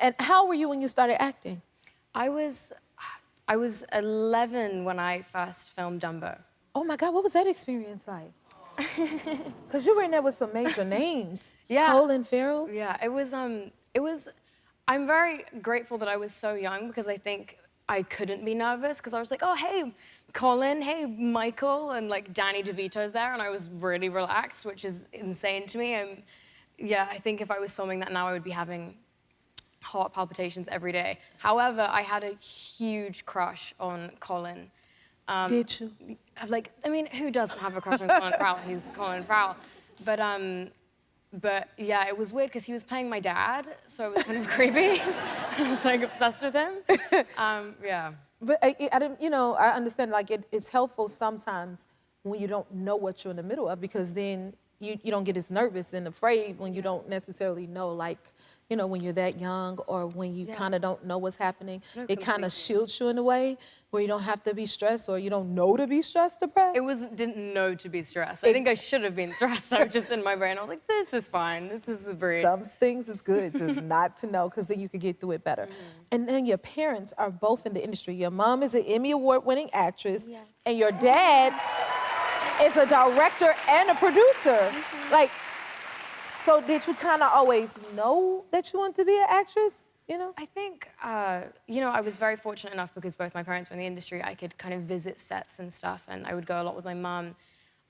And how were you when you started acting? I was 11 when I first filmed Dumbo. Oh my God, what was that experience like? Because you were in there with some major names. Yeah. Colin Farrell. Yeah, it was, I'm very grateful that I was so young because I think I couldn't be nervous because I was like, oh, hey, Colin, hey, Michael, and like Danny DeVito's there, and I was really relaxed, which is insane to me. Yeah, I think if I was filming that now, I would be having heart palpitations every day. However, I had a huge crush on Colin. Did you? Like, I mean, who doesn't have a crush on Colin Farrell? He's Colin Farrell. But yeah, it was weird because he was playing my dad, so it was kind of creepy. I was like obsessed with him. Yeah. But I don't, you know, I understand, like, it's helpful sometimes when you don't know what you're in the middle of, because then you don't get as nervous and afraid when you don't necessarily know, like, you know, when you're that young or when you kind of don't know what's happening. No, it kind of shields you in a way where you don't have to be stressed, or you don't know to be stressed, depressed. Didn't know to be stressed. I think I should have been stressed. I was just in my brain. I was like, this is fine. This is great. Some things is good just not to know, because then you could get through it better. And then your parents are both in the industry. Your mom is an Emmy Award-winning actress, and your dad is a director and a producer. Like, so did you kind of always know that you wanted to be an actress, you know? I think, you know, I was very fortunate enough because both my parents were in the industry. I could kind of visit sets and stuff, and I would go a lot with my mum.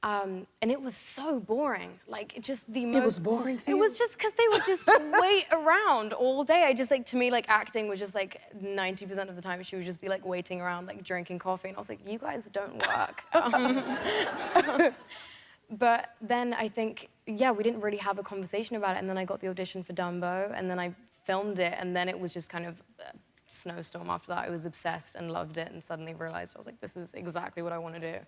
And it was so boring. Like, just the most... It was boring to you? It was just because they would just wait around all day. I just, like, to me, like, acting was just, like, 90% of the time she would just be, like, waiting around, like, drinking coffee. And I was like, you guys don't work. But then I think, yeah, we didn't really have a conversation about it. And then I got the audition for Dumbo, and then I filmed it, and then it was just kind of a snowstorm after that. I was obsessed and loved it, and suddenly realized, I was like, this is exactly what I want to do.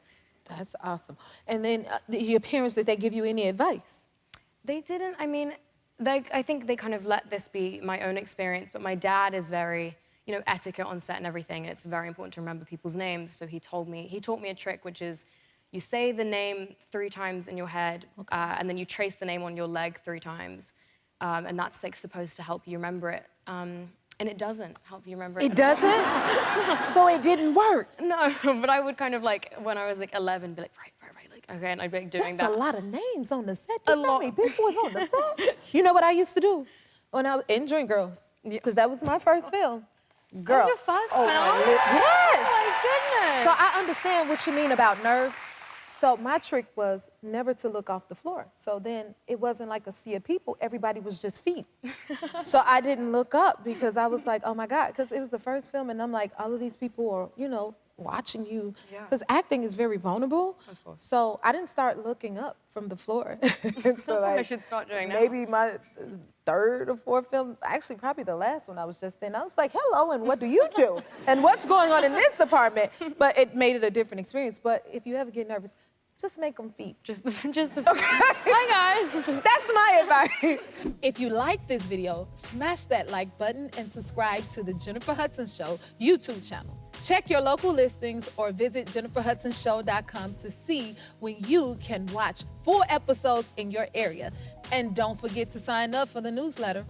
That's awesome. And then your parents, did they give you any advice? They didn't. I mean, I think they kind of let this be my own experience, but my dad is very, you know, etiquette on set and everything, and it's very important to remember people's names. So he taught me a trick, which is, you say the name 3 times in your head, and then you trace the name on your leg 3 times, and that's like supposed to help you remember it. And it doesn't help you remember it. It doesn't? So it didn't work? No, but I would kind of like, when I was like 11, be like, right, like, okay, and I'd be like doing that. That's a lot of names on the set. You know how many people was on the set? You know what I used to do when I was in Dreamgirls? Because that was my first film. Girl. That was your first film? Yes! Oh my goodness. So I understand what you mean about nerves. So my trick was never to look off the floor. So then it wasn't like a sea of people. Everybody was just feet. So I didn't look up because I was like, oh my God, because it was the first film, and I'm like, all of these people are, you know, watching you. Because acting is very vulnerable. Of course. So I didn't start looking up from the floor. So like, I should start doing now. Maybe my 3rd or 4th film, actually probably the last one I was just in. I was like, hello, and what do you do? And what's going on in this department? But it made it a different experience. But if you ever get nervous, just make them feet. Just the feet. Hi, guys. That's my advice. If you like this video, smash that like button and subscribe to the Jennifer Hudson Show YouTube channel. Check your local listings or visit jenniferhudsonshow.com to see when you can watch full episodes in your area. And don't forget to sign up for the newsletter.